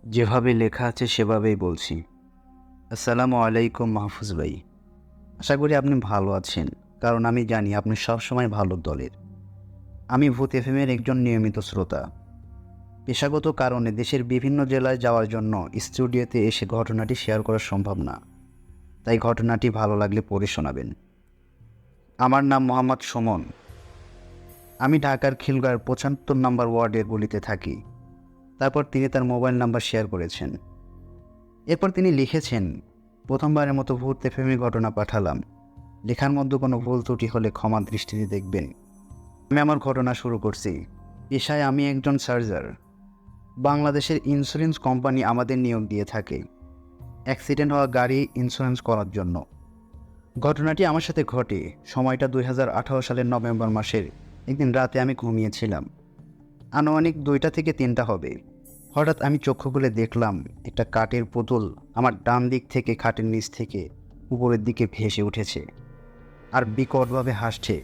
যেভাবে লেখা আছে সেভাবেই বলছি। আসসালামু আলাইকুম মাহফুজ ভাই। আশা করি আপনি ভালো আছেন, কারণ আমি জানি আপনি সবসময় ভালো দলের। আমি ভূত এফএমের একজন নিয়মিত শ্রোতা। পেশাগত কারণে দেশের বিভিন্ন জেলায় যাওয়ার জন্য স্টুডিওতে এসে ঘটনাটি শেয়ার করা সম্ভব না, তাই ঘটনাটি ভালো লাগলে পড়ে শোনাবেন। আমার নাম মোহাম্মদ সুমন। আমি ঢাকার খিলগাঁওয়ের ৭৫ নম্বর ওয়ার্ডের গলিতে থাকি। তারপর তিনি তার মোবাইল নাম্বার শেয়ার করেছেন। এরপর তিনি লিখেছেন, প্রথমবারের মতো ভূত এফএমে ঘটনা পাঠালাম। লেখার মধ্যে কোনো ভুল ত্রুটি হলে ক্ষমা দৃষ্টিতে দেখবেন। আমি আমার ঘটনা শুরু করছি। পেশায় আমি একজন সার্জার। বাংলাদেশের ইন্স্যুরেন্স কোম্পানি আমাদের নিয়োগ দিয়ে থাকে অ্যাক্সিডেন্ট হওয়া গাড়ি ইন্স্যুরেন্স করার জন্য। ঘটনাটি আমার সাথে ঘটে সময়টা ২০১৮ সালের নভেম্বর মাসের একদিন রাতে। আমি ঘুমিয়েছিলাম, আনুমানিক ২টা থেকে ৩টা হবে। হঠাৎ আমি চক্ষু খুলে দেখলাম একটা কাঠের পুতুল আমার ডান দিক থেকে খাটের নিচ থেকে উপরের দিকে ভেসে উঠেছে আর বিকটভাবে হাসছে।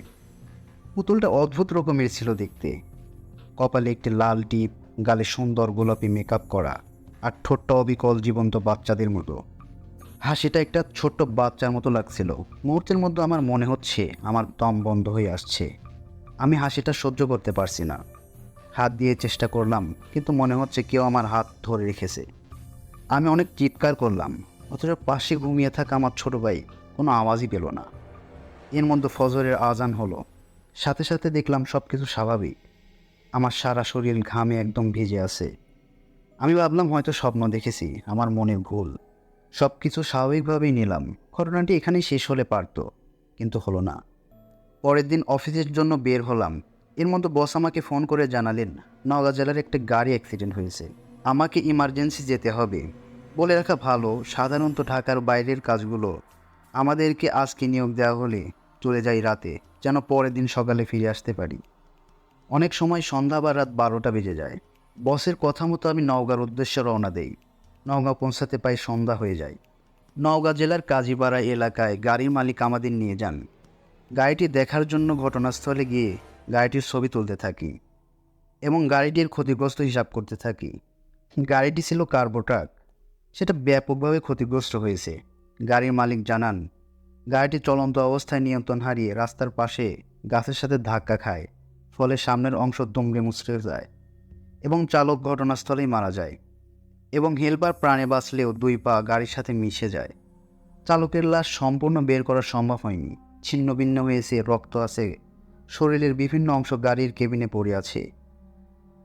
পুতুলটা অদ্ভুত রকমের ছিল দেখতে। কপালে একটি লাল টিপ, গালে সুন্দর গোলাপি মেকআপ করা, আর ঠোঁটটা অবিকল জীবন্ত বাচ্চাদের মতো। হাসিটা একটা ছোট্ট বাচ্চার মতো লাগছিল। মুহূর্তের মধ্যে আমার মনে হচ্ছে আমার দম বন্ধ হয়ে আসছে। আমি হাসিটা সহ্য করতে পারছি না। হাত দিয়ে চেষ্টা করলাম, কিন্তু মনে হচ্ছে কেউ আমার হাত ধরে রেখেছে। আমি অনেক চিৎকার করলাম, অথচ পাশে ঘুমিয়ে থাকা আমার ছোট ভাই কোনো আওয়াজই পেল না। এর মধ্যে ফজরের আজান হলো। সাথে সাথে দেখলাম সব কিছু স্বাভাবিক। আমার সারা শরীর ঘামে একদম ভিজে আছে। আমি ভাবলাম হয়তো স্বপ্ন দেখেছি, আমার মনের ভুল। সব কিছু স্বাভাবিকভাবেই নিলাম। ঘটনাটি এখানেই শেষ হলে পারত, কিন্তু হলো না। পরের দিন অফিসের জন্য বের হলাম। এর মধ্যে বস আমাকে ফোন করে জানালেন নওগাঁ জেলার একটা গাড়ি অ্যাক্সিডেন্ট হয়েছে, আমাকে ইমার্জেন্সি যেতে হবে। বলে রাখা ভালো, সাধারণত ঢাকার বাইরের কাজগুলো আমাদেরকে আজকে নিয়োগ দেওয়া হলে চলে যাই রাতে, যেন পরের দিন সকালে ফিরে আসতে পারি। অনেক সময় সন্ধ্যা বা রাত 12টা বেজে যায়। বসের কথা মতো আমি নওগাঁর উদ্দেশ্যে রওনা দেই। নওগাঁ পৌঁছাতে প্রায় সন্ধ্যা হয়ে যায়। নওগাঁ জেলার কাজীপাড়া এলাকায় গাড়ির মালিক আমাদের নিয়ে যান। গাড়িটি দেখার জন্য ঘটনাস্থলে গিয়ে গাড়িটির ছবি তুলতে থাকি এবং গাড়িটির ক্ষতিগ্রস্ত হিসাব করতে থাকি। গাড়িটি ছিল কার্গো ট্রাক, সেটা ব্যাপকভাবে ক্ষতিগ্রস্ত হয়েছে। গাড়ির মালিক জানান, গাড়িটি চলন্ত অবস্থায় নিয়ন্ত্রণ হারিয়ে রাস্তার পাশে গাছের সাথে ধাক্কা খায়, ফলে সামনের অংশ দুমড়ে মুচড়ে যায় এবং চালক ঘটনাস্থলেই মারা যায়। এবং হেলপার প্রাণে বাঁচলেও 2 পা গাড়ির সাথে মিশে যায়। চালকের লাশ সম্পূর্ণ বের করা সম্ভব হয়নি। ছিন্ন ভিন্ন হয়েছে, রক্ত আছে, শরীরের বিভিন্ন অংশ গাড়ির কেবিনে পড়ে আছে।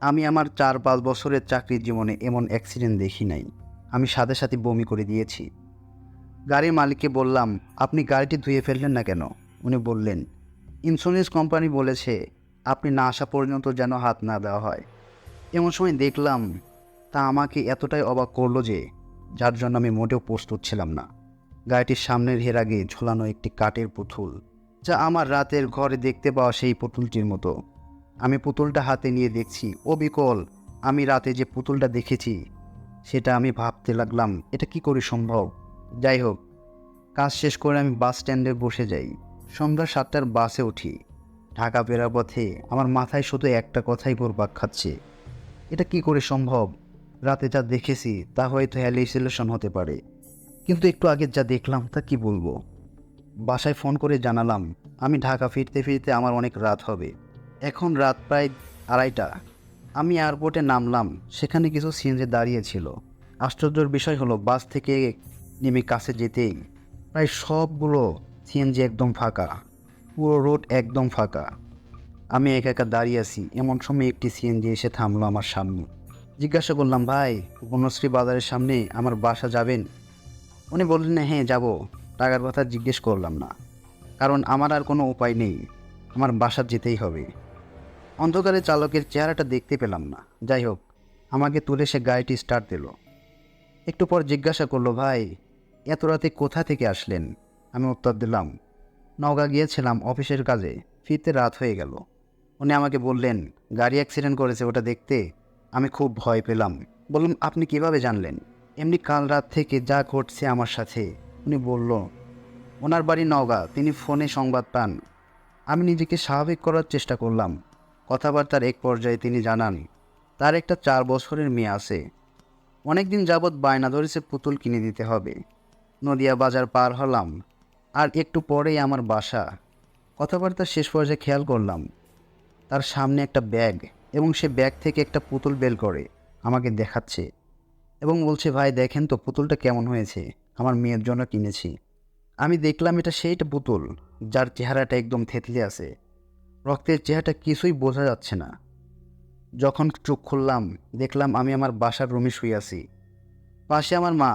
আমি আমার 4-5 বছরের চাকরির জীবনে এমন অ্যাক্সিডেন্ট দেখি নাই। আমি সাথে সাথে বমি করে দিয়েছি। গাড়ির মালিককে বললাম, আপনি গাড়িটি ধুয়ে ফেললেন না কেন? উনি বললেন, ইন্স্যুরেন্স কোম্পানি বলেছে আপনি না আসা পর্যন্ত যেন হাত না দেওয়া হয়। এমন সময় দেখলাম, তা আমাকে এতটাই অবাক করলো যে, যার জন্য আমি মোটেও প্রস্তুত ছিলাম না। গাড়িটির সামনের হেরাগে ঝোলানো একটি কাঠের পুতুল, যা আমার রাতের ঘরে দেখতে পাওয়া সেই পুতুলটির মতো। আমি পুতুলটা হাতে নিয়ে দেখছি, অবিকল। আমি রাতে যে পুতুলটা দেখেছি সেটা আমি ভাবতে লাগলাম, এটা কি করে সম্ভব। যাই হোক, কাজ শেষ করে আমি বাস স্ট্যান্ডে বসে যাই। সন্ধ্যা 7টার বাসে উঠি। ঢাকা ফেরার পথে আমার মাথায় শুধু একটা কথাই ঘুরপাক খাচ্ছে, এটা কি করে সম্ভব। রাতে যা দেখেছি তা হয়তো হ্যালুসিনেশন হতে পারে, কিন্তু একটু আগে যা দেখলাম তা কি বলবো। বাসায় ফোন করে জানালাম, আমি ঢাকা ফিরতে ফিরতে আমার অনেক রাত হবে। এখন রাত প্রায় 2:30। আমি এয়ারপোর্টে নামলাম। সেখানে কিছু সিএনজি দাঁড়িয়ে ছিল। আশ্চর্যের বিষয় হলো, বাস থেকে নেমে কাছে যেতেই প্রায় সবগুলো সিএনজি একদম ফাঁকা। পুরো রোড একদম ফাঁকা। আমি একা একা দাঁড়িয়ে আছি। এমন সময় একটি সিএনজি এসে থামলো আমার সামনে। জিজ্ঞাসা করলাম, ভাই, বনশ্রী বাজারের সামনে আমার বাসা যাবেন? উনি বললেন, হ্যাঁ যাব। টাকার কথা জিজ্ঞেস করলাম না, কারণ আমার আর কোনো উপায় নেই, আমার বাসা যেতেই হবে। অন্ধকারে চালকের চেহারাটা দেখতে পেলাম না। যাই হোক, আমাকে তুলে সে গাড়িটি স্টার্ট দিল। একটু পর জিজ্ঞাসা করলো, ভাই, এত রাতে কোথা থেকে আসলেন? আমি উত্তর দিলাম, নওগাঁ গিয়েছিলাম অফিসের কাজে, ফিরতে রাত হয়ে গেল। উনি আমাকে বললেন, গাড়ি অ্যাক্সিডেন্ট করেছে, ওটা দেখতে। আমি খুব ভয় পেলাম। বললাম, আপনি কিভাবে জানলেন? এমনি কাল রাত থেকে যা ঘটছে আমার সাথে। উনি বলল, ওনার বাড়ি নওগাঁ, তিনি ফোনে সংবাদ পান। আমি নিজেকে স্বাভাবিক করার চেষ্টা করলাম। কথাবার্তার এক পর্যায়ে তিনি জানান, তার একটা 4 বছরের মেয়ে আছে। অনেক দিন যাবৎ বায়না ধরেছে পুতুল কিনে দিতে হবে। নদিয়া বাজার পার হলাম, আর একটু পরেই আমার বাসা। কথাবার্তা শেষ পর্যায়ে খেয়াল করলাম তার সামনে একটা ব্যাগ, এবং সে ব্যাগ থেকে একটা পুতুল বের করে আমাকে দেখাচ্ছে এবং বলছে, ভাই দেখেন তো পুতুলটা কেমন হয়েছে, আমার মেয়ের জন্য কিনেছি। আমি দেখলাম এটা সেইটা পুতুল যার চেহারাটা একদম থেতলে আছে, রক্তের চেহারাটা কিছুই বোঝা যাচ্ছে না। যখন চোখ খুললাম দেখলাম আমি আমার বাসার রুমে শুয়ে আছি, পাশে আমার মা।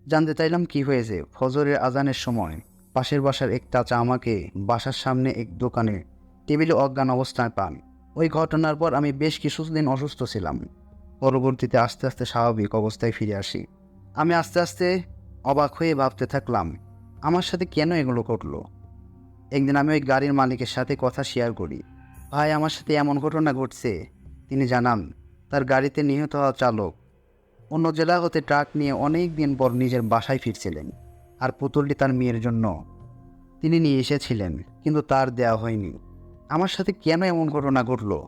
জানতে চাইলাম কি হয়েছে। ফজরের আজানের সময় পাশের বাসার এক চাচা আমাকে বাসার সামনে এক দোকানে টেবিলে অজ্ঞান অবস্থায় পান। ওই ঘটনার পর আমি বেশ কিছুদিন অসুস্থ ছিলাম। পরবর্তীতে আস্তে আস্তে স্বাভাবিক অবস্থায় ফিরে আসি। আমি আস্তে আস্তে অবাক হয়ে ভাবতে থাকলাম আমার সাথে কেন এগুলো ঘটলো। একদিন আমি ওই গাড়ির মালিকের সাথে কথা শেয়ার করি, ভাই আমার সাথে এমন ঘটনা ঘটছে। তিনি জানান তার গাড়িতে নিহত হওয়া চালক অন্য জেলা হতে ট্রাক নিয়ে অনেক দিন পর নিজের বাসায় ফিরছিলেন, আর পুতুলটি তার মেয়ের জন্য তিনি নিয়ে এসেছিলেন, কিন্তু তার দেওয়া হয়নি। আমার সাথে কেন এমন ঘটনা ঘটলো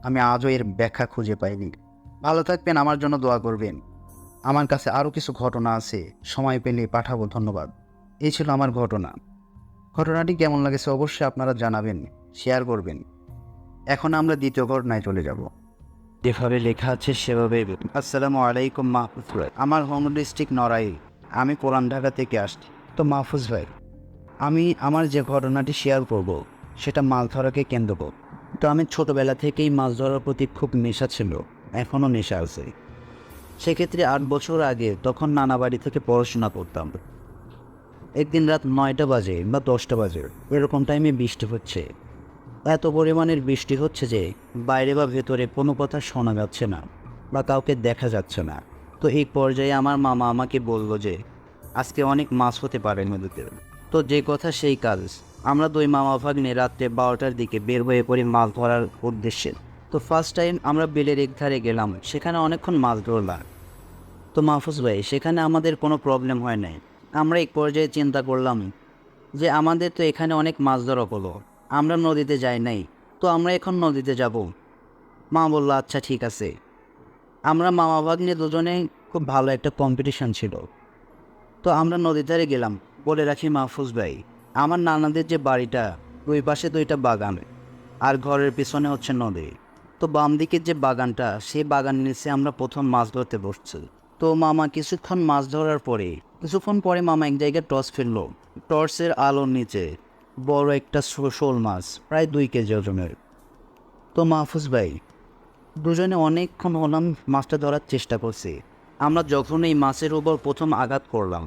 আমি আজও এর ব্যাখ্যা খুঁজে পাইনি। ভালো থাকবেন, আমার জন্য দোয়া করবেন। আমার কাছে আরও কিছু ঘটনা আছে, সময় পেলে পাঠাবো। ধন্যবাদ। এই ছিল আমার ঘটনাটি কেমন লাগেছে অবশ্যই আপনারা জানাবেন, শেয়ার করবেন। এখন আমরা দ্বিতীয় ঘটনায় চলে যাব। যেভাবে লেখা আছে সেভাবে। আসসালামু আলাইকুম মাহফুজ ভাই, আমার হোম ডিস্ট্রিক্ট নড়াইল। আমি পুরান ঢাকা থেকে আসছি। তো মাহফুজ ভাই, আমি আমার যে ঘটনাটি শেয়ার করব সেটা মাছ ধরাকে কেন্দ্র করে। তো আমি ছোটোবেলা থেকেই মাছ ধরার প্রতি খুব নেশা ছিল, এখনও নেশা আছে। সেক্ষেত্রে 8 বছর আগে তখন নানা বাড়ি থেকে পড়াশোনা করতাম। একদিন রাত 9টা বাজে বা 10টা বাজে এরকম টাইমে বৃষ্টি হচ্ছে। এত পরিমাণের বৃষ্টি হচ্ছে যে বাইরে বা ভেতরে কোনো কথা শোনা যাচ্ছে না বা কাউকে দেখা যাচ্ছে না। তো এই পর্যায়ে আমার মামা আমাকে বলল যে আজকে অনেক মাছ হতে পারে নদীতে। তো যে কথা সেই কাজ। আমরা দুই মামা ভাগ্নে রাত্রে 12টার দিকে বের হয়ে পড়ি মাছ ধরার উদ্দেশ্যে। তো ফার্স্ট টাইম আমরা বিলের এক ধারে গেলাম, সেখানে অনেকক্ষণ মাছ ধরলাম। তো মাহফুজ ভাই, সেখানে আমাদের কোনো প্রবলেম হয় নাই। আমরা এক পর্যায়ে চিন্তা করলাম যে আমাদের তো এখানে অনেক মাছ ধরা হলো, আমরা নদীতে যাই নাই, তো আমরা এখন নদীতে যাব। মা বলল আচ্ছা ঠিক আছে। আমরা মামা ভাগ্নে দুজনে খুব ভালো একটা কম্পিটিশন ছিল। তো আমরা নদীর ধারে গেলাম। বলে রাখি মাহফুজ ভাই, আমার নানাদের যে বাড়িটা, দুই পাশে 2টা বাগান, আর ঘরের পিছনে হচ্ছে নদী। তো বাম দিকের যে বাগানটা, সেই বাগানের নিচে আমরা প্রথম মাছ ধরতে বসছি। তো মামা কিছুক্ষণ পরে মামা এক জায়গায় টর্চ ফেললো। টর্চের আলোর নিচে বড় একটা শোল মাছ, প্রায় 2 কেজি ওজনের। তো মাহফুজ ভাই, দুজনে অনেকক্ষণ হলাম মাছটা ধরার চেষ্টা করছি। আমরা যখন এই মাছের উপর প্রথম আঘাত করলাম,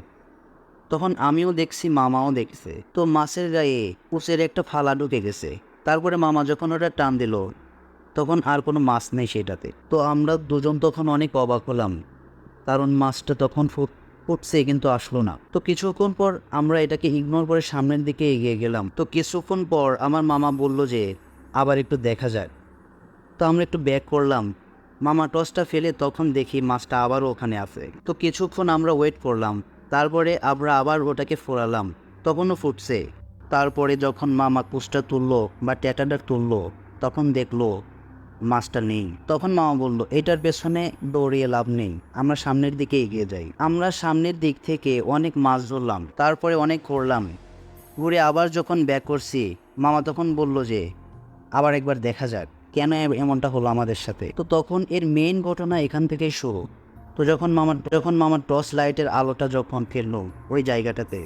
তখন আমিও দেখছি, মামাও দেখছে। তো মাছের গায়ে কুচের একটা ফালা ঢুকে গেছে। তারপরে মামা যখন ওটা টান দিল, তখন আর কোনো মাছ নেই সেটাতে। তো আমরা দুজন তখন অনেক অবাক হলাম, কারণ মাছটা তখন ফুটছে কিন্তু আসলো না। তো কিছুক্ষণ পর আমরা এটাকে ইগনোর করে সামনের দিকে এগিয়ে গেলাম। তো কিছুক্ষণ পর আমার মামা বলল যে আবার একটু দেখা যায়। তো আমরা একটু ব্যাক করলাম। মামা টসটা ফেলে তখন দেখি মাছটা আবারও ওখানে আছে। তো কিছুক্ষণ আমরা ওয়েট করলাম, তারপরে আমরা আবার ওটাকে ফোরালাম, তখনও ফুটছে। তারপরে যখন মামা কুচটা তুললো বা ট্যাটাটা তুললো, তখন দেখলো মাছটা নেই। তখন মামা বলল এটার পেছনে দৌড়িয়ে লাভ নেই, আমরা সামনের দিকে এগিয়ে যাই। আমরা সামনের দিক থেকে অনেক মাছ ধরলাম, তারপরে অনেক করলাম, ঘুরে আবার যখন ব্যাক করছি, মামা তখন বলল যে আবার একবার দেখা যাক কেন এমনটা হলো আমাদের সাথে। তো তখন এর মেইন ঘটনা এখান থেকেই শুরু। তো যখন মামার টর্চ লাইটের আলোটা যখন ফেললো ওই জায়গাটাতে,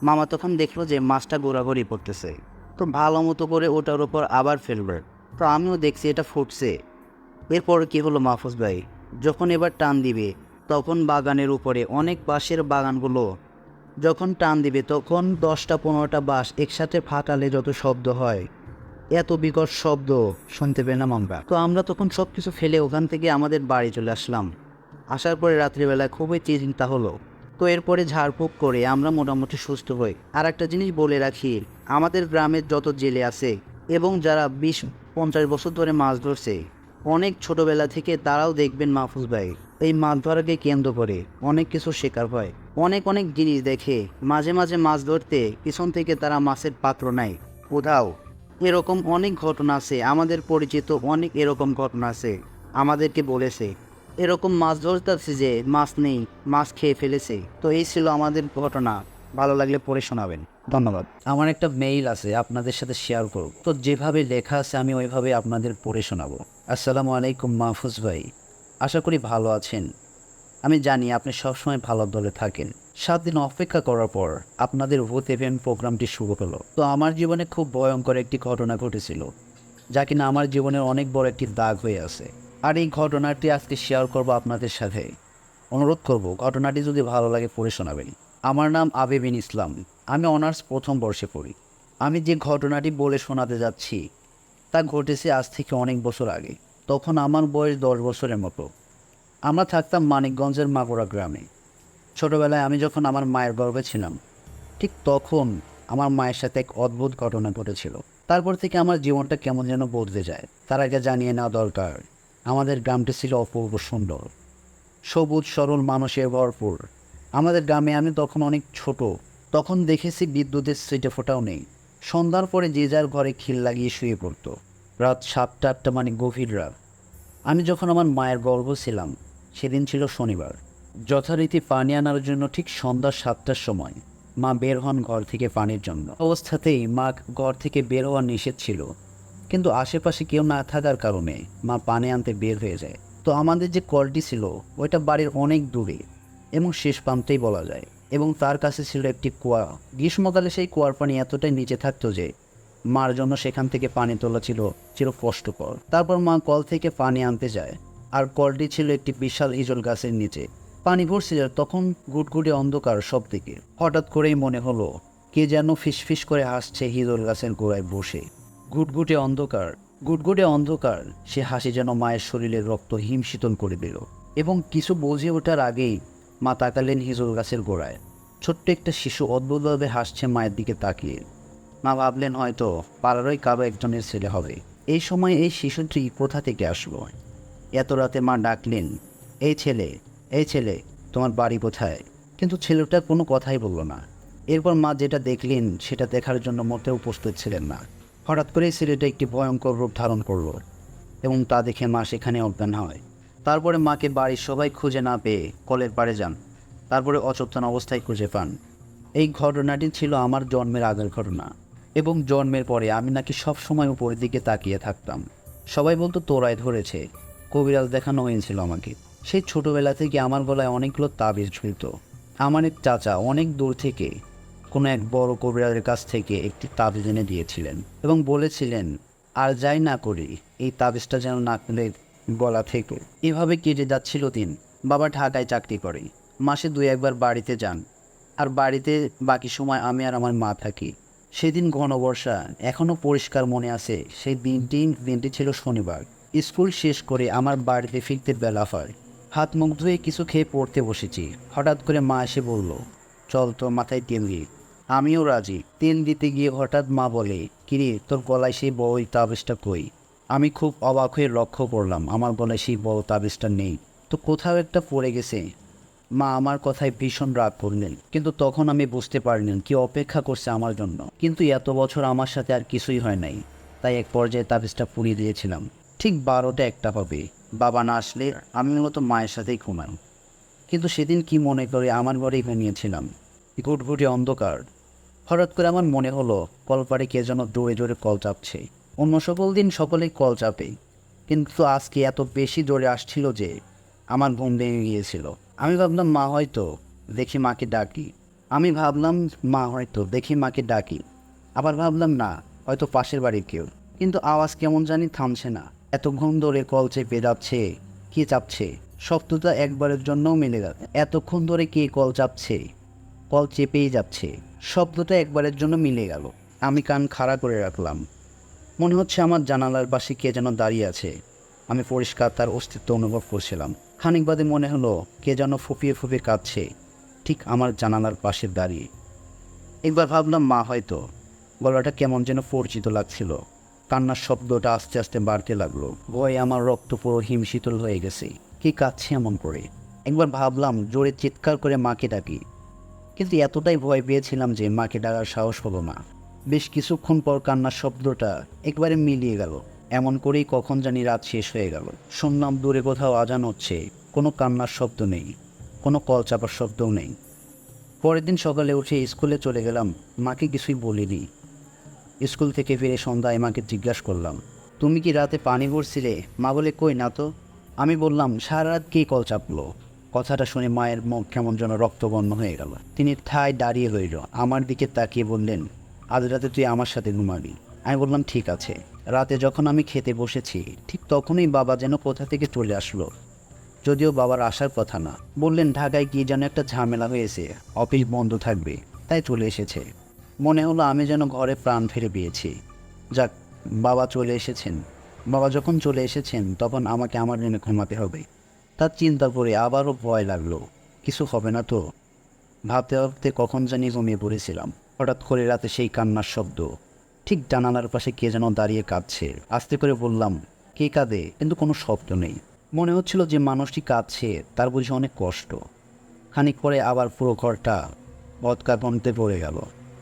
মামা তখন দেখলো যে মাছটা গোড়াগড়ি পড়তেছে। তো ভালো মতো করে ওটার উপর আবার ফেলবে। তো আমিও দেখছি এটা ফুটছে। এরপর কি হলো মাহফুজ ভাই, যখন এবার টান দিবে, তখন বাগানের উপরে অনেক বাঁশের বাগানগুলো যখন টান দিবে, তখন 10টা-15টা বাঁশ একসাথে ফাটালে যত শব্দ হয়, এত বিকট শব্দ শুনতে পেলাম আমরা। তো আমরা তখন সব কিছু ফেলে ওখান থেকে আমাদের বাড়ি চলে আসলাম। আসার পরে রাত্রিবেলায় খুবই চিন্তা হলো। তো এরপরে ঝাড়ফুঁক করে আমরা মোটামুটি সুস্থ হই। আর একটা জিনিস বলে রাখি, আমাদের গ্রামের যত জেলে আছে এবং যারা 20-50 বছর ধরে মাছ ধরছে, অনেক ছোটোবেলা থেকে তারাও দেখবেন মাহফুজ ভাই, এই মাছ ধরাকে কেন্দ্র করে অনেক কিছু শেখার হয়, অনেক অনেক জিনিস দেখে। মাঝে মাঝে মাছ ধরতে পিছন থেকে তারা মাছের পাত্র নেয় কোথাও। এরকম অনেক ঘটনা আছে, আমাদের পরিচিত অনেক এরকম ঘটনা আছে, আমাদেরকে বলেছে। এরকম মাছ ধরতেছি যে মাছ নেই, মাছ খেয়ে ফেলেছে। তো এই ছিল আমাদের ঘটনা। ভালো লাগলে পড়ে শোনাবেন। ধন্যবাদ। আমার একটা মেইল আছে, আপনাদের সাথে শেয়ার করব। তো যেভাবে লেখা আছে আমি ওইভাবে আপনাদের পড়ে শোনাবো। আসসালামু আলাইকুম মাহফুজ ভাই, আশা করি ভালো আছেন। আমি জানি আপনি সবসময় ভালো দলে থাকেন। 7 দিন অপেক্ষা করার পর আপনাদের ভূত ইভেন্ট প্রোগ্রামটি শুরু হলো। তো আমার জীবনে খুব ভয়ঙ্কর একটি ঘটনা ঘটেছিল, যা কিনা আমার জীবনের অনেক বড় একটি দাগ হয়ে আছে। আর এই ঘটনাটি আজকে শেয়ার করব আপনাদের সাথে। অনুরোধ করব ঘটনাটি যদি ভালো লাগে পড়ে শোনাবেন। আমার নাম আবেবিন ইসলাম, আমি অনার্স প্রথম বর্ষে পড়ি। আমি যে ঘটনাটি বলে শোনাতে যাচ্ছি তা ঘটেছে আজ থেকে অনেক বছর আগে। তখন আমার বয়স 10 বছরের মতো। আমরা থাকতাম মানিকগঞ্জের মাগুরা গ্রামে। ছোটবেলায় আমি যখন আমার মায়ের গর্ভে ছিলাম, ঠিক তখন আমার মায়ের সাথে এক অদ্ভুত ঘটনা ঘটেছিল। তারপর থেকে আমার জীবনটা কেমন যেন বদলে যায়। তার আগে জানিয়ে নেওয়া দরকার, আমাদের গ্রামটি ছিল অপূর্ব সুন্দর, সবুজ সরল মানুষের ভরপুর। আমাদের গ্রামে আমি তখন অনেক ছোট। তখন দেখেছি বিদ্যুতের ছিটে ফোটাও নেই। সন্ধ্যার পরে যে যার ঘরে খিল লাগিয়ে শুয়ে পড়তো। রাত 7টা-8টা মানে গভীর রাত। আমি যখন আমার মায়ের গর্ভ ছিলাম, সেদিন ছিল শনিবার। যথারীতি পানি আনার জন্য ঠিক সন্ধ্যা 7টার সময় মা বের হন ঘর থেকে পানির জন্য। অবস্থাতেই মা ঘর থেকে বের হওয়া নিষেধ ছিল, কিন্তু আশেপাশে কেউ না থাকার কারণে মা পানি আনতে বের হয়ে যায়। তো আমাদের যে কলটি ছিল ওইটা বাড়ির অনেক দূরে এবং শেষ প্রান্তেই বলা যায়, এবং তার কাছে ছিল একটি কুয়া। গ্রীষ্মকালে সেই কুয়ার পানি এতটাই নিচে থাকতো যে মার জন্য সেখান থেকে পানি তোলা ছিল কষ্টকর। তারপর মা কল থেকে পানি আনতে যায়, আর কলটি ছিল একটি বিশাল ইজল গাছের নিচে। পানি ভরছিল তখন, গুটগুটে অন্ধকার সব দিকে। হঠাৎ করেই মনে হলো কে যেন ফিসফিস করে হাসছে হিজল গাছের গোড়ায় বসে। গুটগুটে অন্ধকার, গুটগুটে অন্ধকার, সে হাসি যেন মায়ের শরীরের রক্ত হিমশীতল করে দিল। এবং কিছু বুঝে ওঠার আগেই মা তাকালেন হিজল গাছের গোড়ায়। ছোট্ট একটা শিশু অদ্ভুতভাবে হাসছে মায়ের দিকে তাকিয়ে। মা ভাবলেন হয়তো পাড়ারই কারো একজনের ছেলে হবে। এই সময় এই শিশুটি কোথা থেকে আসলো? এত রাতে মা ডাকলেন, এই ছেলে, এই ছেলে, তোমার বাড়ি কোথায়? কিন্তু ছেলেটা কোনো কথাই বলল না। এরপর মা যেটা দেখলেন সেটা দেখার জন্য মোটেও উপস্থিত ছিলেন না। হঠাৎ করেই ছেলেটা একটি ভয়ঙ্কর রূপ ধারণ করলো, এবং তা দেখে মা সেখানে অজ্ঞান হয়। তারপরে মাকে বাড়ির সবাই খুঁজে না পেয়ে কলের পাড়ে যান। তারপরে অচেতন অবস্থায় খুঁজে পান। এই ঘটনাটি ছিল আমার জন্মের আগের ঘটনা, এবং জন্মের পরে আমি নাকি সব সময় উপরের দিকে তাকিয়ে থাকতাম। সবাই বলতো তোরাই ধরেছে, কবিরাজ দেখানো হয়েছিল আমাকে। সেই ছোটবেলা থেকে আমার গলায় অনেকগুলো তাবিজ ঝুলত। আমার এক চাচা অনেক দূর থেকে কোনো এক বড় কবিরাজের কাছ থেকে একটি তাবিজ এনে দিয়েছিলেন, এবং বলেছিলেন আর যাই না করি এই তাবিজটা যেন নাকের গলা থেকে। এভাবে কেটে যাচ্ছিল দিন। বাবা ঢাকায় চাকরি করে, মাসে 2-1বার বাড়িতে যান, আর বাড়িতে বাকি সময় আমি আর আমার মা থাকি। সেদিন ঘন বর্ষা, এখনও পরিষ্কার মনে আছে। সেই দিনটি ছিল শনিবার। স্কুল শেষ করে আমার বাড়িতে ফিরতে বেলা হয়। হাত মুখ ধুয়ে কিছু খেয়ে পড়তে বসেছি। হঠাৎ করে মা এসে বলল, চল তো মাথায় তেল দিই। আমিও রাজি। তেল দিতে গিয়ে হঠাৎ মা বলে, কিরে তোর গলায় সেই বড় তাবিজটা কই? আমি খুব অবাক হয়ে লক্ষ্য করলাম আমার গলায় সেই বড় তাবিজটা নেই। তো কোথাও একটা পড়ে গেছে। মা আমার কথায় ভীষণ রাগ করলেন, কিন্তু তখন আমি বুঝতে পারলেন কি অপেক্ষা করছে আমার জন্য। কিন্তু এত বছর আমার সাথে আর কিছুই হয় নাই, তাই এক পর্যায়ে তাবিজটা পুড়িয়ে দিয়েছিলাম। ঠিক 12টা-1টা হবে, বাবা না আসলে আমি মূলত মায়ের সাথেই ঘুমাই। কিন্তু সেদিন কি মনে করে আমার ঘরেই ঘুমিয়েছিলাম। ঘুটঘুটে অন্ধকার। হঠাৎ করে আমার মনে হলো কলপাড়ে কে যেন জোরে জোরে কল চাপছে। অন্য সকল দিন সকলেই কল চাপে, কিন্তু আজকে এত বেশি জোরে আসছিল যে আমার ঘুম ভেঙে গিয়েছিল। আমি ভাবলাম মা হয়তো, দেখি মাকে ডাকি। আবার ভাবলাম না, হয়তো পাশের বাড়ির কেউ। কিন্তু আওয়াজ কেমন জানি থামছে না। এতক্ষণ ধরে কল চেপে যাচ্ছে, কে চাপছে? শব্দটা একবারের জন্যও মিলে গেল। এতক্ষণ ধরে কে কল চাপছে? কল চেপেই যাচ্ছে। শব্দটা একবারের জন্য মিলে গেল। আমি কান খাড়া করে রাখলাম। মনে হচ্ছে আমার জানালার পাশে কে যেন দাঁড়িয়ে আছে। আমি পরিষ্কার তার অস্তিত্ব অনুভব করছিলাম। খানিক বাদে মনে হলো কে যেন ফুপিয়ে ফুপিয়ে কাঁদছে, ঠিক আমার জানালার পাশে দাঁড়িয়ে। একবার ভাবলাম মা হয়তো। গলাটা কেমন যেন পরিচিত লাগছিল। কান্নার শব্দটা আস্তে আস্তে বাড়তে লাগলো। ভয়ে আমার রক্ত পুরো হিমশীতল হয়ে গেছে। কে কাঁদছে এমন করে? একবার ভাবলাম জোরে চিৎকার করে মাকে ডাকি, কিন্তু এতটাই ভয় পেয়েছিলাম যে মাকে ডাকার সাহস হলো না। বেশ কিছুক্ষণ পর কান্নার শব্দটা একবারে মিলিয়ে গেল। এমন করেই কখন জানি রাত শেষ হয়ে গেল। শুনলাম দূরে কোথাও আজান হচ্ছে। কোনো কান্নার শব্দ নেই, কোনো কল চাপার শব্দও নেই। পরের দিন সকালে উঠে স্কুলে চলে গেলাম, মাকে কিছুই বলিনি। স্কুল থেকে ফিরে সন্ধ্যায় মাকে জিজ্ঞাসা করলাম, তুমি কি রাতে পানি ভরছিলে? মা বলে, কই না তো। আমি বললাম, সারা রাত কে কল চাপলো? কথাটা শুনে মায়ের মুখ কেমন যেন রক্তবর্ণ হয়ে গেল। তিনি ঠায় দাঁড়িয়ে রইল, আমার দিকে তাকিয়ে বললেন, আজ রাতে তুই আমার সাথে ঘুমাবি। আমি বললাম, ঠিক আছে। রাতে যখন আমি খেতে বসেছি ঠিক তখনই বাবা যেন কোথা থেকে চলে আসলো, যদিও বাবার আসার কথা না। বললেন, ঢাকায় কি যেন একটা ঝামেলা হয়েছে, অফিস বন্ধ থাকবে, তাই চলে এসেছে। মনে হলো আমি যেন ঘরে প্রাণ ফিরে পেয়েছি। যাক, বাবা চলে এসেছেন। বাবা যখন চলে এসেছেন তখন আমাকে আমার রুমে ঘুমাতে হবে। তার চিন্তা করে আবারও ভয় লাগলো, কিছু হবে না তো। ভাবতে ভাবতে কখন জানি ঘুমিয়ে পড়েছিলাম। হঠাৎ করে রাতে সেই কান্নার শব্দ, ঠিক জানালার পাশে কে যেন দাঁড়িয়ে কাঁদছে। আস্তে করে বললাম, কে কাঁদে? কিন্তু কোনো শব্দ নেই। মনে হচ্ছিল যে মানুষটি কাঁদছে তার বুঝি অনেক কষ্ট। খানিক পরে আবার পুরো ঘরটা বদকার পড়ে গেল।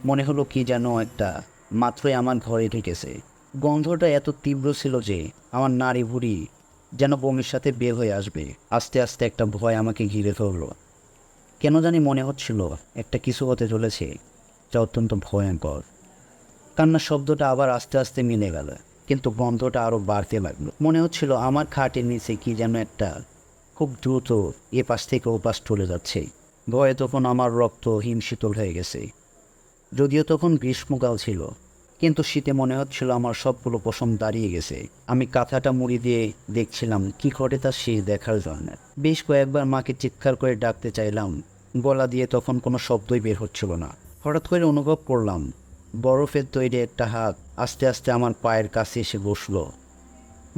মনে হলো কি যেন একটা মাত্রই আমার ঘরে ঢুকেছে। গন্ধটা এত তীব্র ছিল যে আমার নাড়ি ভুড়ি যেন বমির সাথে বের হয়ে আসবে। আস্তে আস্তে একটা ভয় আমাকে ঘিরে ধরল। কেন জানি মনে হচ্ছিল একটা কিছু হতে চলেছে যা অত্যন্ত ভয়ঙ্কর। কান্নার শব্দটা আবার আস্তে আস্তে মিলে গেল, কিন্তু গন্ধটা আরও বাড়তে লাগলো। মনে হচ্ছিল আমার খাটের নিচে কি যেন একটা খুব দ্রুত এ পাশ থেকে ও পাশ চলে যাচ্ছে। ভয়ে তখন আমার রক্ত হিমশীতল হয়ে গেছে। যদিও তখন গ্রীষ্মকাল ছিল, কিন্তু শীতে মনে হচ্ছিল আমার সবগুলো পশম দাঁড়িয়ে গেছে। আমি কাঁথাটা মুড়ি দিয়ে দেখছিলাম কি ঘটে তা সেই দেখার জন্য। বেশ কয়েকবার মাকে চিৎকার করে ডাকতে চাইলাম, গলা দিয়ে তখন কোনো শব্দই বের হচ্ছিল না। হঠাৎ করে অনুভব করলাম বরফের তৈরি একটা হাত আস্তে আস্তে আমার পায়ের কাছে এসে বসলো।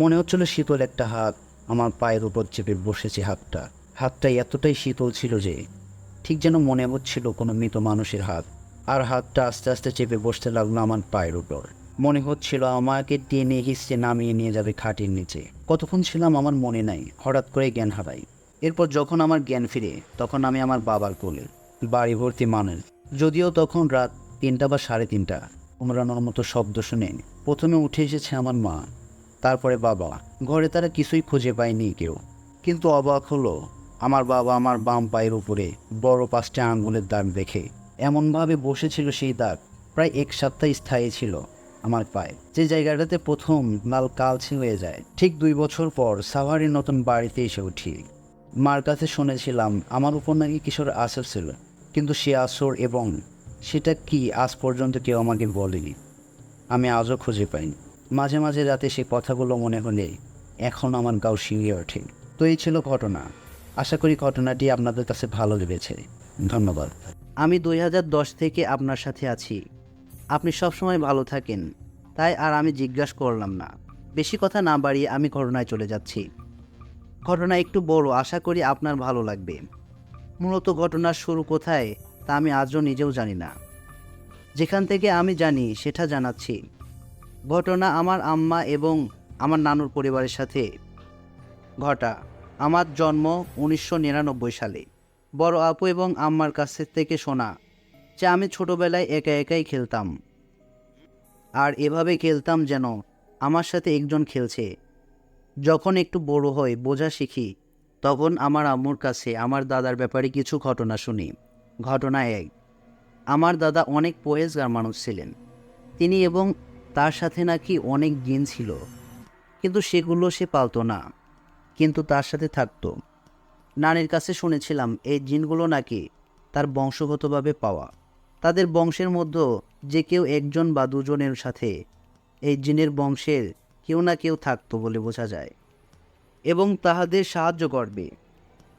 মনে হচ্ছিল শীতল একটা হাত আমার পায়ের উপর চেপে বসেছে। হাতটা এতটাই শীতল ছিল যে ঠিক যেন মনে হচ্ছিল কোনো মৃত মানুষের হাত। আর হাতটা আস্তে আস্তে চেপে বসতে লাগলো আমার পায়ের উপর। মনে হচ্ছিল আমাকে টেনে হিঁচড়ে নামিয়ে নিয়ে যাবে খাটের নিচে। কতক্ষণ ছিলাম আমার মনে নাই, হঠাৎ করে জ্ঞান হারাই। এরপর যখন আমার জ্ঞান ফিরে তখন আমি আমার বাবার কোলে, বাড়ি ভর্তি মানুষ। যদিও তখন রাত 3টা বা 3:30। উমরানোর মতো শব্দ শুনে প্রথমে উঠে এসেছে আমার মা, তারপরে বাবা। ঘরে তারা কিছুই খুঁজে পায়নি কেউ, কিন্তু অবাক হলো আমার বাবা আমার বাম পায়ের উপরে বড় 5টা আঙ্গুলের দাগ দেখে। এমনভাবে বসেছিল সেই দাগ, প্রায় 1 সপ্তাহ স্থায়ী ছিল আমার পায়ে, যে জায়গাটাতে প্রথম লাল কালচে হয়ে যায়। ঠিক 2 বছর পর সাভারের নতুন বাড়িতে এসে উঠি। মার কাছে শুনেছিলাম আমার উপর নাকি কিশোর আসর ছিল, কিন্তু সে আসর এবং সেটা কি আজ পর্যন্ত কেউ আমাকে বলেনি। আমি আজও খুঁজে পাইনি। মাঝে মাঝে রাতে সে কথাগুলো মনে হলে এখন আমার গাও শিউরে ওঠে। তো এই ছিল ঘটনা। আশা করি ঘটনাটি আপনাদের কাছে ভালো লেগেছে। ধন্যবাদ। আমি 2010 থেকে আপনার সাথে আছি। আপনি সবসময় ভালো থাকেন, তাই আর আমি জিজ্ঞাসা করলাম না। বেশি কথা না বাড়িয়ে আমি ঘটনায় চলে যাচ্ছি। ঘটনা একটু বড়, আশা করি আপনার ভালো লাগবে। মূলত ঘটনার শুরু কোথায় তা আমি আজও নিজেও জানি না। যেখান থেকে আমি জানি সেটা জানাচ্ছি। ঘটনা আমার আম্মা এবং আমার নানুর পরিবারের সাথে ঘটা। আমার জন্ম 1999 সালে। বড় আপু এবং আম্মার কাছ থেকে শোনা যে আমি ছোটবেলায় একা একাই খেলতাম, আর এভাবে খেলতাম যেন আমার সাথে একজন খেলছে। যখন একটু বড় হই, বোঝা শিখি, তখন আমার আম্মুর কাছে আমার দাদার ব্যাপারে কিছু ঘটনা শুনি। ঘটনা 1। আমার দাদা অনেক পরেজগার মানুষ ছিলেন তিনি, এবং তার সাথে নাকি অনেক জিন ছিল, কিন্তু সেগুলো সে পালতো না, কিন্তু তার সাথে থাকতো। নানির কাছে শুনেছিলাম এই জিনগুলো নাকি তার বংশগতভাবে পাওয়া। তাদের বংশের মধ্যে যে কেউ একজন বা দুজনের সাথে এই জিনের বংশের কেউ না কেউ থাকতো বলে বোঝা যায়, এবং তাহাদের সাহায্য করবে।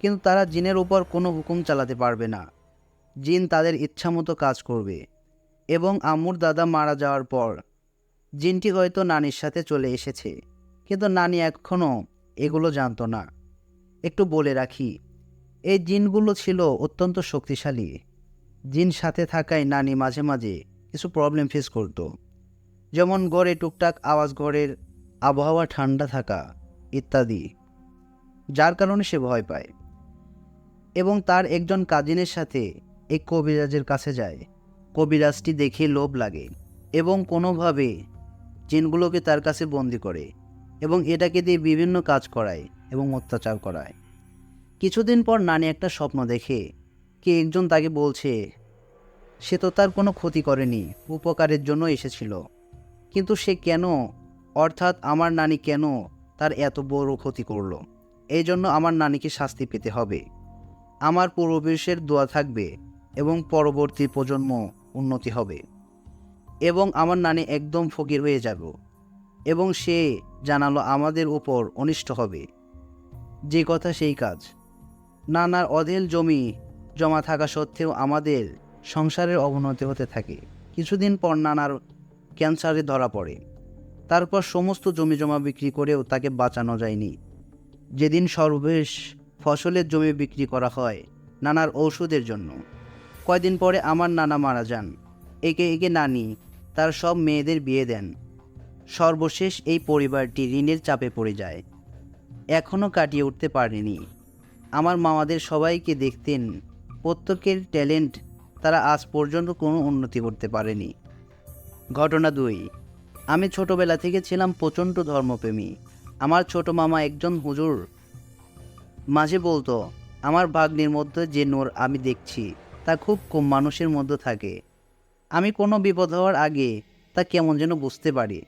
কিন্তু তারা জিনের উপর কোনো হুকুম চালাতে পারবে না। জিন তাদের ইচ্ছামতো কাজ করবে। এবং আম্মুর দাদা মারা যাওয়ার পর জিনটি হয়তো নানির সাথে চলে এসেছে, কিন্তু নানি এখনও এগুলো জানতো না। একটু বলে রাখি, এই জিনগুলো ছিল অত্যন্ত শক্তিশালী। জিন সাথে থাকায় নানি মাঝে মাঝে কিছু প্রবলেম ফেস করতো, যেমন ঘরে টুকটাক আওয়াজ, ঘরের আবহাওয়া ঠান্ডা থাকা ইত্যাদি, যার কারণে সে ভয় পায়। এবং তার একজন কাজিনের সাথে এক কবিরাজের কাছে যায়। কবিরাজটি দেখে লোভ লাগে এবং কোনোভাবে জিনগুলোকে তার কাছে বন্দি করে এবং এটাকে দিয়ে বিভিন্ন কাজ করায় এবং অত্যাচার করায়। কিছুদিন পর নানি একটা স্বপ্ন দেখে কে একজন তাকে বলছে সে তো তার কোনো ক্ষতি করেনি, উপকারের জন্য এসেছিল। কিন্তু সে কেন, অর্থাৎ আমার নানি কেন তার এত বড় ক্ষতি করলো? এই জন্য আমার নানিকে শাস্তি পেতে হবে। আমার পূর্বপুরুষের দোয়া থাকবে এবং পরবর্তী প্রজন্ম উন্নতি হবে এবং আমার নানি একদম ফকির হয়ে যাব এবং সে জানালো আমাদের উপর অনিষ্ট হবে। যে কথা সেই কাজ। নানার অঢেল জমি জমা থাকা সত্ত্বেও আমাদের সংসারের অবনতি হতে থাকে। কিছুদিন পর নানার ক্যান্সারে ধরা পড়ে। তারপর সমস্ত জমি জমা বিক্রি করেও তাকে বাঁচানো যায়নি। যেদিন সর্বশেষ ফসলের জমি বিক্রি করা হয় নানার ঔষধের জন্য। কয়দিন পরে আমার নানা মারা যান। একে একে নানি তার সব মেয়েদের বিয়ে দেন। সর্বশেষ এই পরিবারটি ঋণের চাপে পড়ে যায়। এখনও কাটিয়ে উঠতে পারেনি। আমার মামাদের সবাইকে দেখতেন, প্রত্যেকের ট্যালেন্ট, তারা আজ পর্যন্ত কোনো উন্নতি করতে পারেনি। ঘটনা 2। আমি ছোটবেলা থেকে ছিলাম প্রচণ্ড ধর্মপ্রেমী। আমার ছোট মামা একজন হুজুর। মাঝে বলতো, আমার ভাগ্নির মধ্যে যে নূর আমি দেখছি তা খুব কম মানুষের মধ্যে থাকে। আমি কোনো বিপদ হওয়ার আগে তা কেমন যেন বুঝতে পারি।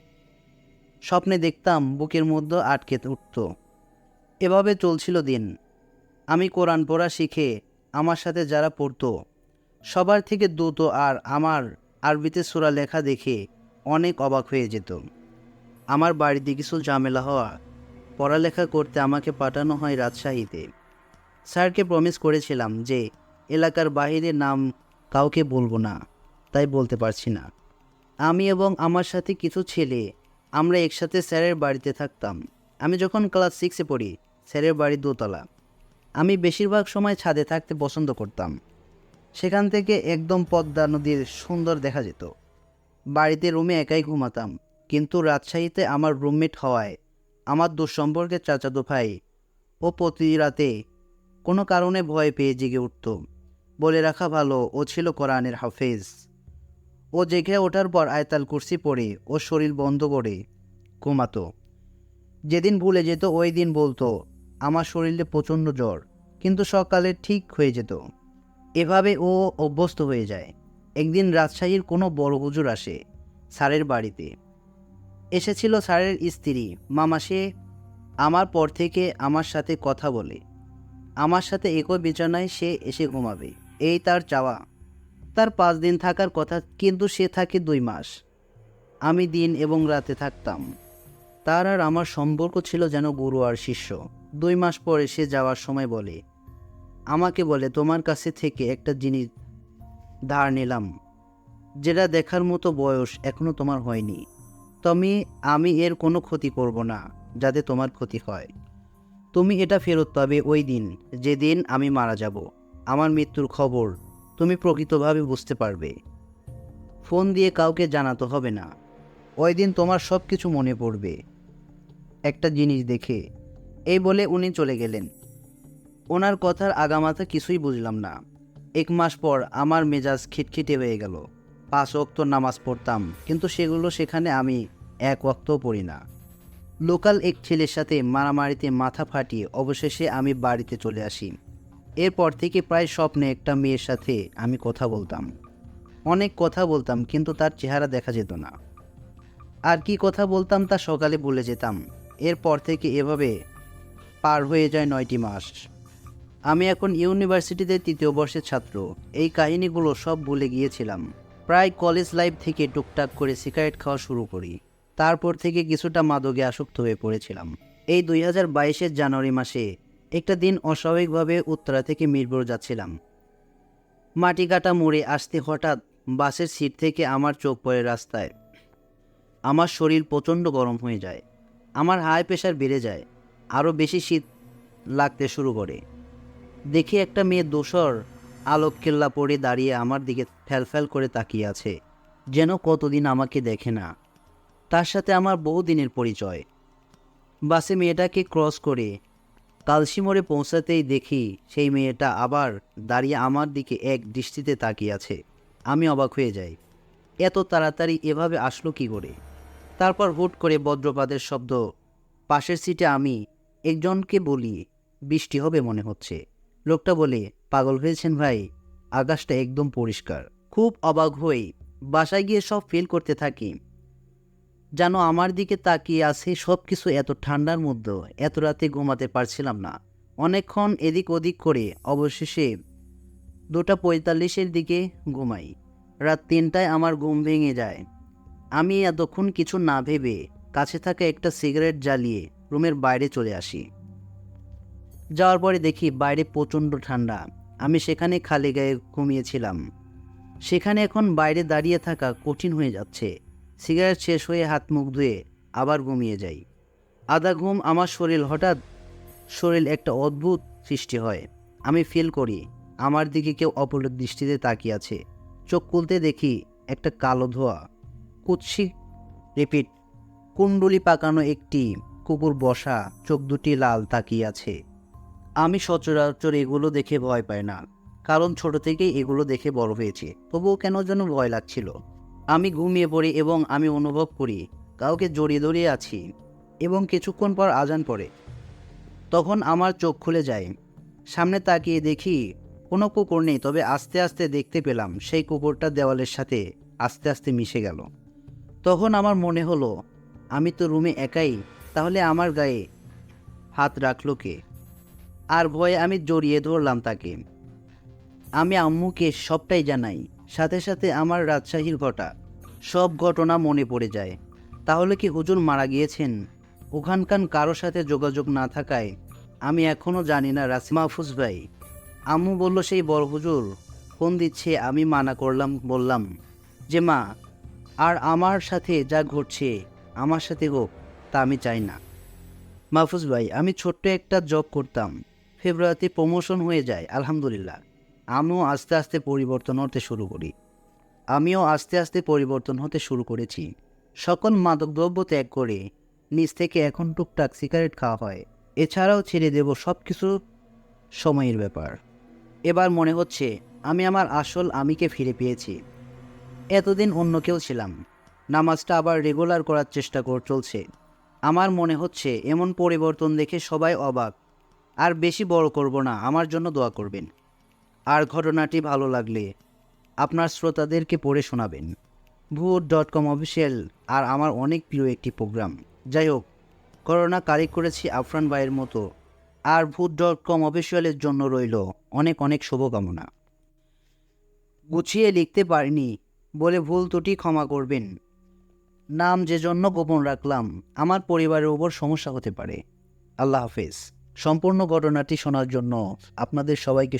স্বপ্নে দেখতাম বুকের মধ্যে আটকে উঠত। এভাবে চলছিল দিন। আমি কোরআন পড়া শিখে আমার সাথে যারা পড়তো সবার থেকে দ্রুত আর আমার আরবিতে সূরা লেখা দেখে অনেক অবাক হয়ে যেত। আমার বাড়িতে কিছু ঝামেলা হওয়া, পড়ালেখা করতে আমাকে পাঠানো হয় রাজশাহীতে। স্যারকে প্রমিস করেছিলাম যে এলাকার বাইরে নাম কাউকে বলবো না, তাই বলতে পারছি না। আমি এবং আমার সাথে কিছু ছেলে আমরা একসাথে স্যারের বাড়িতে থাকতাম। আমি যখন ক্লাস 6-এ পড়ি, স্যারের বাড়ি দোতলা। আমি বেশিরভাগ সময় ছাদে থাকতে পছন্দ করতাম। সেখান থেকে একদম পদ্মা নদীর সুন্দর দেখা যেত। বাড়িতে রুমে একাই ঘুমাতাম, কিন্তু রাজশাহীতে আমার রুমমেট হওয়ায় আমার দুঃসম্পর্কের চাচাতো ভাই ও প্রতি রাতে কোনো কারণে ভয় পেয়ে জেগে উঠত। বলে রাখা ভালো, ও ছিল কোরআনের হাফেজ। ও জেগে ওঠার পর আয়াতুল কুরসি পড়ে ও শরীর বন্ধ করে ঘুমাতো। যেদিন ভুলে যেত ওই দিন বলতো আমার শরীরে প্রচণ্ড জ্বর, কিন্তু সকালে ঠিক হয়ে যেত। এভাবে ও অভ্যস্ত হয়ে যায়। একদিন রাজশাহীর কোনো বড় হুজুর আসে স্যারের বাড়িতে। এসেছিল স্যারের স্ত্রী মামা। সে আমার পর থেকে আমার সাথে কথা বলে, আমার সাথে একই বিছানায় সে এসে ঘুমাবে, এই তার চাওয়া। তার 5 দিন থাকার কথা, কিন্তু সে থাকে 2 মাস। আমি দিন এবং রাতে থাকতাম। তার আর আমার সম্পর্ক ছিল যেন গুরু আর শিষ্য। 2 মাস পরে সে যাওয়ার সময় আমাকে বলে তোমার কাছে থেকে একটা জিনিস ধার নিলাম, যেটা দেখার মতো বয়স এখনো তোমার হয়নি। আমি এর কোনো ক্ষতি করব না যাতে তোমার ক্ষতি হয়। তুমি এটা ফেরত পাবে ওই দিন, যেদিন আমি মারা যাব। আমার মৃত্যুর খবর তুমি প্রকৃতভাবে বুঝতে পারবে। ফোন দিয়ে কাউকে জানাতে হবে না। ওই দিন তোমার সব কিছু মনে পড়বে একটা জিনিস দেখে। এই বলে উনি চলে গেলেন। ওনার কথার আগামাথা কিছুই বুঝলাম না। 1 মাস পর আমার মেজাজ খিটখিটে হয়ে গেল। 5 ওয়াক্ত নামাজ পড়তাম, কিন্তু সেগুলো সেখানে আমি 1 ওয়াক্তও পড়ি না। লোকাল এক ছেলের সাথে মারামারিতে মাথা ফাটিয়ে অবশেষে আমি বাড়িতে চলে আসি। এরপর থেকে প্রায় স্বপ্নে একটা মেয়ের সাথে আমি কথা বলতাম। অনেক কথা বলতাম, কিন্তু তার চেহারা দেখা যেত না। আর কি কথা বলতাম তা সকালে ভুলে যেতাম। এরপর থেকে এভাবে পার হয়ে যায় 9টি মাস। আমি এখন ইউনিভার্সিটিতে 3য় বর্ষের ছাত্র। এই কাহিনীগুলো সব ভুলে গিয়েছিলাম। প্রায় কলেজ লাইফ থেকে টুকটাক করে সিগারেট খাওয়া শুরু করি। তারপর থেকে কিছুটা মাদকে আসক্ত হয়ে পড়েছিলাম। এই 2022-এর জানুয়ারি মাসে একটা দিন অস্বাভাবিকভাবে উত্তরা থেকে মিরপুর যাচ্ছিলাম। মাটি কাটা মোড়ে আসতে হঠাৎ বাসের সিট থেকে আমার চোখ পড়ে রাস্তায়। আমার শরীর প্রচণ্ড গরম হয়ে যায়। আমার হাই প্রেশার বেড়ে যায়। আরও বেশি শীত লাগতে শুরু করে। দেখি একটা মেয়ে দোসর আলোক কেল্লা পরে দাঁড়িয়ে আমার দিকে ফ্যালফ্যাল করে তাকিয়ে আছে, যেন কতদিন আমাকে দেখে না। তার সাথে আমার বহুদিনের পরিচয়। বাসে মেয়েটাকে ক্রস করে কালসি মোড়ে পৌঁছাতেই দেখি সেই মেয়েটা আবার দাঁড়িয়ে আমার দিকে এক দৃষ্টিতে তাকিয়ে আছে। আমি অবাক হয়ে যাই, এত তাড়াতাড়ি এভাবে আসলো কি করে। তারপর হুট করে বজ্রপাতের শব্দ। পাশের সিটে আমি একজনকে বলি, বৃষ্টি হবে মনে হচ্ছে। লোকটা বলে, পাগল হয়েছেন ভাই, আকাশটা একদম পরিষ্কার। খুব অবাক হয়ে বাসায় গিয়ে সব ফিল করতে থাকি, যেন আমার দিকে তাকিয়ে আছে সব কিছু। এত ঠান্ডার মধ্যে এত রাতে ঘুমাতে পারছিলাম না। অনেকক্ষণ এদিক ওদিক করে অবশেষে 2:45-এর দিকে ঘুমাই। রাত 3টায় আমার ঘুম ভেঙে যায়। আমি এতক্ষণ কিছু না ভেবে কাছে থাকা একটা সিগারেট জ্বালিয়ে রুমের বাইরে চলে আসি। যাওয়ার পরে দেখি বাইরে প্রচণ্ড ঠান্ডা। আমি সেখানে খালি গায়ে ঘুমিয়েছিলাম, সেখানে এখন বাইরে দাঁড়িয়ে থাকা কঠিন হয়ে যাচ্ছে। সিগারেট শেষ হয়ে হাত মুখ ধুয়ে আবার ঘুমিয়ে যাই। আধা ঘুম আমার শরীর একটা অদ্ভুত সৃষ্টি হয়। আমি ফিল করি আমার দিকে কেউ অপলক দৃষ্টিতে তাকিয়ে আছে। চোখ খুলতে দেখি একটা কালো ধোয়া, কুৎসিক রিপিট, কুণ্ডলি পাকানো একটি কুকুর বসা, চোখ দুটি লাল, তাকিয়ে আছে। আমি সচরাচর এগুলো দেখে ভয় পাই না, কারণ ছোট থেকেই এগুলো দেখে বড় হয়েছে। তবুও কেন যেন ভয় লাগছিল। আমি ঘুমিয়ে পড়ি এবং আমি অনুভব করি কাউকে জড়িয়ে ধরিয়ে আছি, এবং কিছুক্ষণ পর আজান পড়ে। তখন আমার চোখ খুলে যায়। সামনে তাকিয়ে দেখি কোনো কুকুর নেই, তবে আস্তে আস্তে দেখতে পেলাম সেই কুকুরটা দেওয়ালের সাথে আস্তে আস্তে মিশে গেল। তখন আমার মনে হলো আমি তো রুমে একাই, তাহলে আমার গায়ে হাত রাখলো কে? আর ভয়ে আমি জড়িয়ে ধরলাম তাকে। আমি আম্মুকে সবটাই জানাই। সাথে সাথে আমার রাজশাহীর সব ঘটনা মনে পড়ে যায়। তাহলে কি হুজুর মারা গিয়েছেন? ওখানকার কারো সাথে যোগাযোগ না থাকায় আমি এখনও জানি না। মাহফুজ ভাই, আম্মু বলল সেই বড় হুজুর ফোন দিচ্ছে। আমি মানা করলাম, বললাম যে মা, আর আমার সাথে যা ঘটছে আমার সাথে হোক, তা আমি চাই না। মাহফুজ ভাই, আমি ছোট্ট একটা জব করতাম, ফেব্রুয়ারিতে প্রমোশন হয়ে যায় আলহামদুলিল্লাহ। আমিও আস্তে আস্তে পরিবর্তন হতে শুরু করেছি। সকল মাদকদ্রব্য ত্যাগ করে নিজ থেকে এখন টুকটাক সিগারেট খাওয়া হয়। এছাড়াও ছেড়ে দেব সব কিছু, সময়ের ব্যাপার। এবার মনে হচ্ছে আমি আমার আসল আমিকে ফিরে পেয়েছি। এতদিন অন্য কেউ ছিলাম। নামাজটা আবার রেগুলার করার চেষ্টা চলছে। আমার মনে হচ্ছে এমন পরিবর্তন দেখে সবাই অবাক। আর বেশি বড় করব না, আমার জন্য দোয়া করবেন। আর ঘটনাটি ভালো লাগলে আপনার শ্রোতাদেরকে পড়ে শোনাবেন। ভূত.com অফিসিয়াল আর আমার অনেক প্রিয় একটি প্রোগ্রাম। যাই হোক, করোনা কারি করেছি আফরান ভাইয়ের মতো। আর ভূত.com অফিসিয়ালের জন্য রইল অনেক অনেক শুভকামনা। গুছিয়ে লিখতে পারিনি বলে ভুল ত্রুটি ক্ষমা করবেন। নাম যে জন্য গোপন রাখলাম, আমার পরিবারের উপর সমস্যা হতে পারে। আল্লাহ হাফেজ। সম্পূর্ণ ঘটনাটি শোনার জন্য আপনাদের সবাইকে